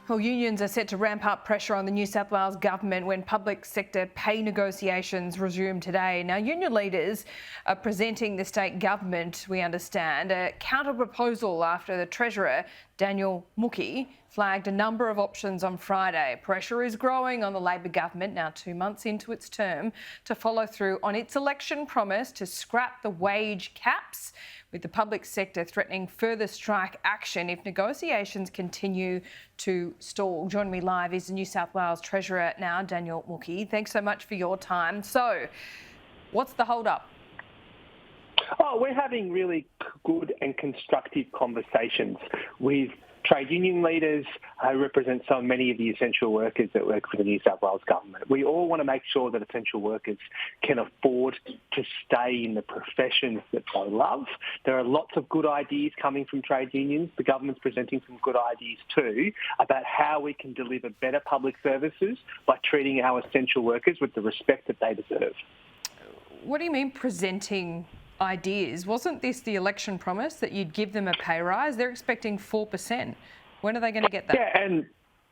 Well, unions are set to ramp up pressure on the New South Wales government when public sector pay negotiations resume today. Now, union leaders are presenting the state government, we understand, a counter-proposal after the Treasurer, Mookhey, flagged a number of options on Friday. Pressure is growing on the Labor government, now 2 months into its term, to follow through on its election promise to scrap the wage caps, with the public sector threatening further strike action if negotiations continue to stall. Joining me live is the New South Wales Treasurer now, Mookhey. Thanks so much for your time. So, what's the hold-up? Oh, we're having really good and constructive conversations with trade union leaders who represent so many of the essential workers that work for the New South Wales government. We all want to make sure that essential workers can afford to stay in the professions that they love. There are lots of good ideas coming from trade unions. The government's presenting some good ideas too about how we can deliver better public services by treating our essential workers with the respect that they deserve. What do you mean presenting ideas? Wasn't this the election promise that you'd give them a pay rise? They're expecting 4%. When are they going to get that? Yeah,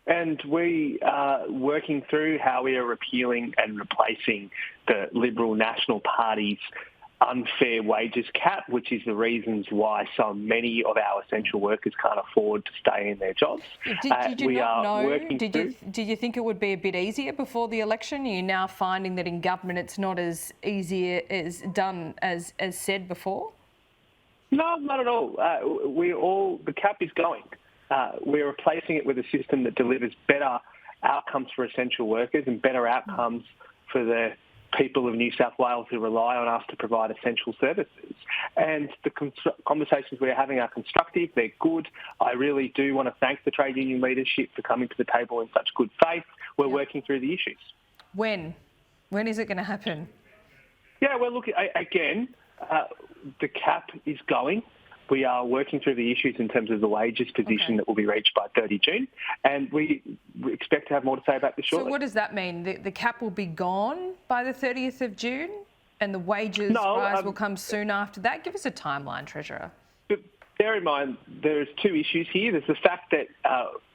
and we are working through how we are repealing and replacing the Liberal National Party's unfair wages cap, which is the reasons why so many of our essential workers can't afford to stay in their jobs. Did you not know? Did you think it would be a bit easier before the election? Are you now finding that in government it's not as easy as done as said before? No, not at all. The cap is going. We're replacing it with a system that delivers better outcomes for essential workers and better outcomes for the people of New South Wales who rely on us to provide essential services. And the conversations we're having are constructive, they're good. I really do want to thank the trade union leadership for coming to the table in such good faith. We're working through the issues. When? When is it going to happen? Yeah, well, look, again, the cap is going. We are working through the issues in terms of the wages position that will be reached by 30 June, and we expect to have more to say about this shortly. So what does that mean? The cap will be gone by the 30th of June and the wages rise will come soon after that? Give us a timeline, Treasurer. But bear in mind, there's two issues here. There's the fact that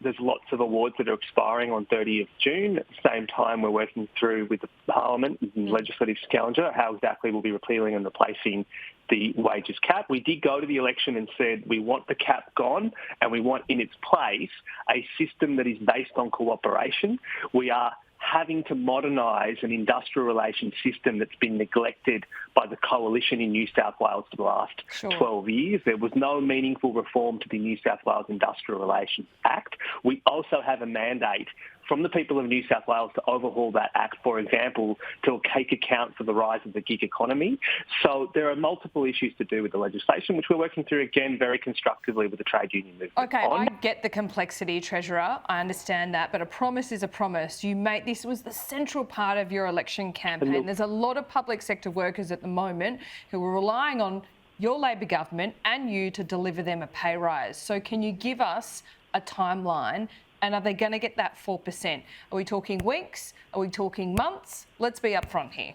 there's lots of awards that are expiring on 30th June. At the same time, we're working through with the Parliament and Legislative Calendar how exactly we'll be repealing and replacing the wages cap. We did go to the election and said we want the cap gone and we want in its place a system that is based on cooperation. We are having to modernise an industrial relations system that's been neglected by the coalition in New South Wales for the last 12 years. There was no meaningful reform to the New South Wales Industrial Relations Act. We also have a mandate from the people of New South Wales to overhaul that act, for example, to take account for the rise of the gig economy. So there are multiple issues to do with the legislation, which we're working through, again, very constructively with the trade union movement. Okay, I get the complexity, Treasurer. I understand that, but a promise is a promise. This was the central part of your election campaign. There's a lot of public sector workers at the moment who are relying on your Labor government and you to deliver them a pay rise. So can you give us a timeline? And are they going to get that 4%? Are we talking weeks? Are we talking months? Let's be upfront here.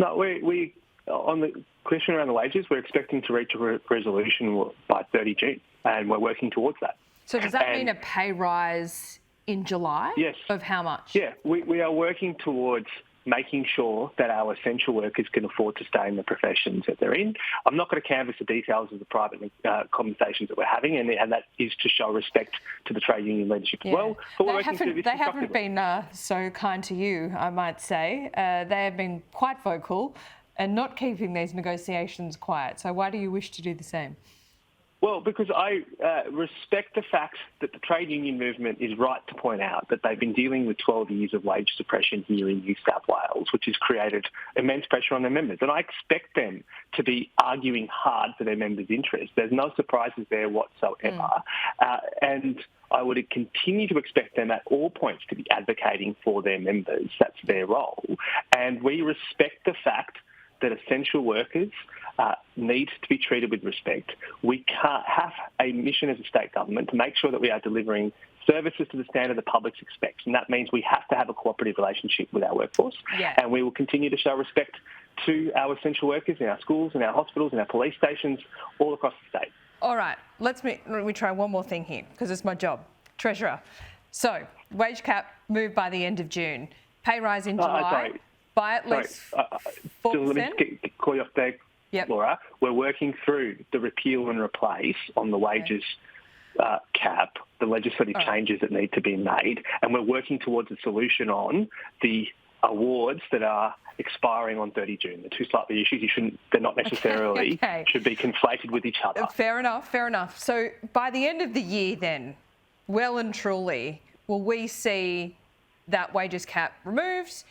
No, we on the question around the wages, we're expecting to reach a resolution by 30 June, and we're working towards that. So does that mean a pay rise in July? Yes. Of how much? Yeah, we are working towards making sure that our essential workers can afford to stay in the professions that they're in. I'm not going to canvass the details of the private conversations that we're having, and that is to show respect to the trade union leadership as well. But they haven't been so kind to you, I might say. They have been quite vocal and not keeping these negotiations quiet. So why do you wish to do the same? Well, because I respect the fact that the trade union movement is right to point out that they've been dealing with 12 years of wage suppression here in New South Wales, which has created immense pressure on their members. And I expect them to be arguing hard for their members' interests. There's no surprises there whatsoever. And I would continue to expect them at all points to be advocating for their members. That's their role. And we respect the fact that essential workers need to be treated with respect. We can't have a mission as a state government to make sure that we are delivering services to the standard the public expects, and that means we have to have a cooperative relationship with our workforce. And we will continue to show respect to our essential workers in our schools, in our hospitals, in our police stations, all across the state. All right, let me try one more thing here, because it's my job. Treasurer, So, wage cap moved by the end of June. Pay rise in July by at least 4%. Let me call you off there, Laura. We're working through the repeal and replace on the wages cap, the legislative changes that need to be made, and we're working towards a solution on the awards that are expiring on 30 June. The two slightly issues, they're not necessarily should be conflated with each other. Fair enough. So by the end of the year then, well and truly, will we see that wages cap removed,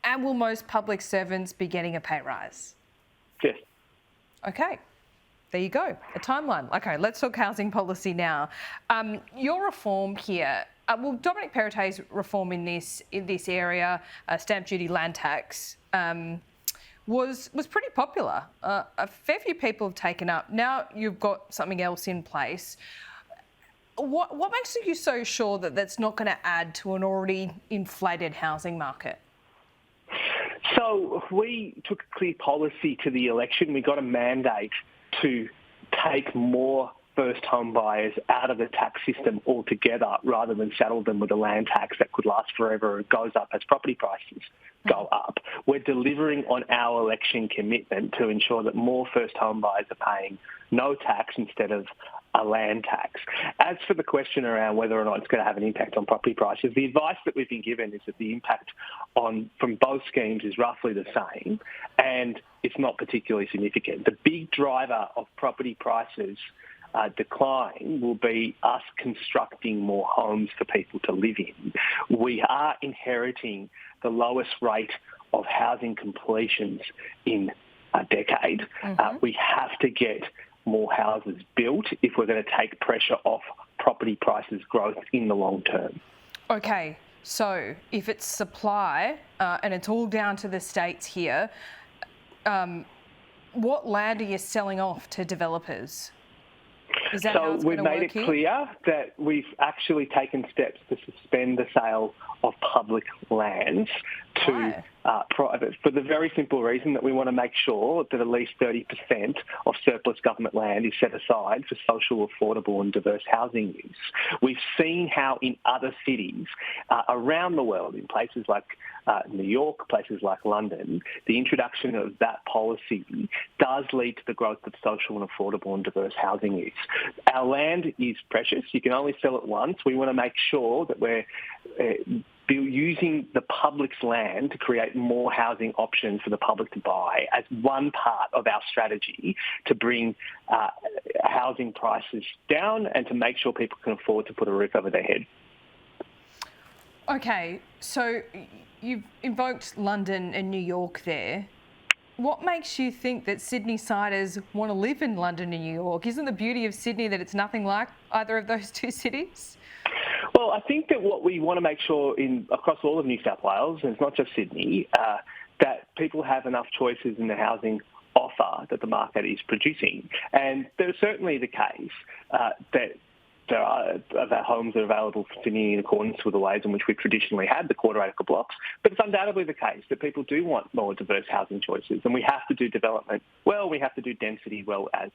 and will most public servants be getting a pay rise? Yes. Okay. There you go, a timeline. Okay, let's talk housing policy now. Your reform here, Dominic Perrottet's reform in this area, stamp duty, land tax, was pretty popular. A fair few people have taken up. Now you've got something else in place. What makes you so sure that that's not going to add to an already inflated housing market? So we took a clear policy to the election. We got a mandate to take more first home buyers out of the tax system altogether rather than saddle them with a land tax that could last forever. It goes up as property prices go up. We're delivering on our election commitment to ensure that more first home buyers are paying no tax instead of a land tax. As for the question around whether or not it's going to have an impact on property prices, the advice that we've been given is that the impact from both schemes is roughly the same, and it's not particularly significant. The big driver of property prices decline will be us constructing more homes for people to live in. We are inheriting the lowest rate of housing completions in a decade. We have to get more houses built if we're going to take pressure off property prices growth in the long term. Okay, so if it's supply and it's all down to the states here, what land are you selling off to developers? Is that how it's we've made it here? clear that we've actually taken steps to suspend the sale of public lands to private, for the very simple reason that we want to make sure that at least 30% of surplus government land is set aside for social, affordable and diverse housing use. We've seen how in other cities around the world, in places like New York, places like London, the introduction of that policy does lead to the growth of social and affordable and diverse housing use. Our land is precious. You can only sell it once. We want to make sure that we're using the public's land to create more housing options for the public to buy as one part of our strategy to bring housing prices down and to make sure people can afford to put a roof over their head. Okay, so you've invoked London and New York there. What makes you think that Sydney-siders want to live in London and New York? Isn't the beauty of Sydney that it's nothing like either of those two cities? Well, I think that what we want to make sure across all of New South Wales, and it's not just Sydney, that people have enough choices in the housing offer that the market is producing. And there's certainly the case that there are homes that are available for Sydney in accordance with the ways in which we've traditionally had the quarter-acre blocks. But it's undoubtedly the case that people do want more diverse housing choices, and we have to do development well, we have to do density well as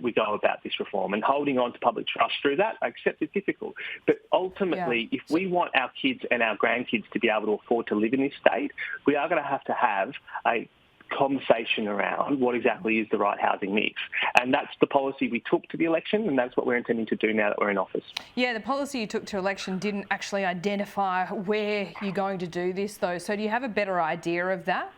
we go about this reform. And holding on to public trust through that, I accept it's difficult. But ultimately, if we want our kids and our grandkids to be able to afford to live in this state, we are going to have a conversation around what exactly is the right housing mix. And that's the policy we took to the election, and that's what we're intending to do now that we're in office. Yeah, the policy you took to election didn't actually identify where you're going to do this, though. So do you have a better idea of that?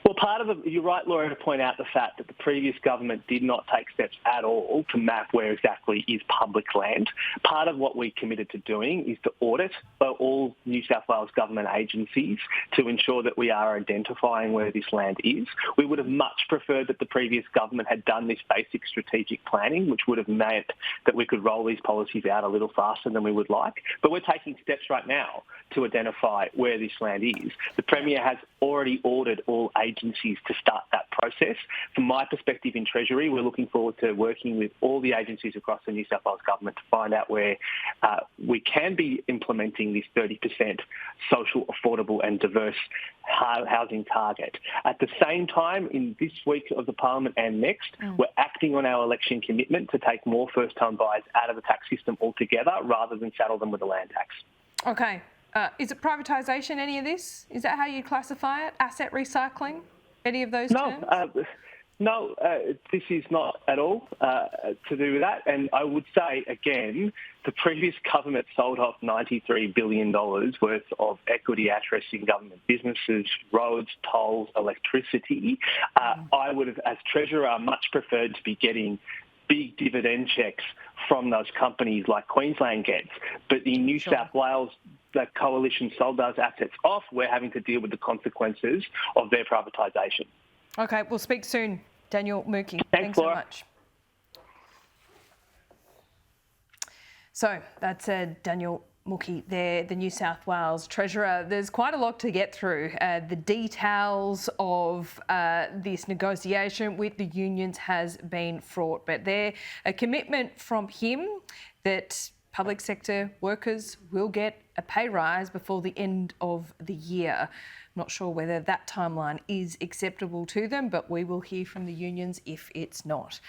Well, part of you're right, Laura, to point out the fact that the previous government did not take steps at all to map where exactly is public land. Part of what we committed to doing is to audit all New South Wales government agencies to ensure that we are identifying where this land is. We would have much preferred that the previous government had done this basic strategic planning, which would have meant that we could roll these policies out a little faster than we would like. But we're taking steps right now to identify where this land is. The Premier has already ordered all agencies agencies to start that process. From my perspective in Treasury, we're looking forward to working with all the agencies across the New South Wales government to find out where we can be implementing this 30% social, affordable and diverse housing target. At the same time, in this week of the Parliament and next, we're acting on our election commitment to take more first-time buyers out of the tax system altogether rather than saddle them with a land tax. Okay. Is it privatisation, any of this? Is that how you classify it? Asset recycling? Any of those terms? No, this is not at all to do with that. And I would say, again, the previous government sold off $93 billion worth of equity interests in government businesses, roads, tolls, electricity. I would have, as Treasurer, much preferred to be getting big dividend checks from those companies like Queensland gets. But in New South Wales, the coalition sold those assets off. We're having to deal with the consequences of their privatisation. Okay, we'll speak soon. Daniel Mookhey, thanks so Laura. much. So that's Daniel Mookhey there, the New South Wales Treasurer. There's quite a lot to get through. The details of this negotiation with the unions has been fraught, but there's a commitment from him that public sector workers will get a pay rise before the end of the year. Not sure whether that timeline is acceptable to them, but we will hear from the unions if it's not.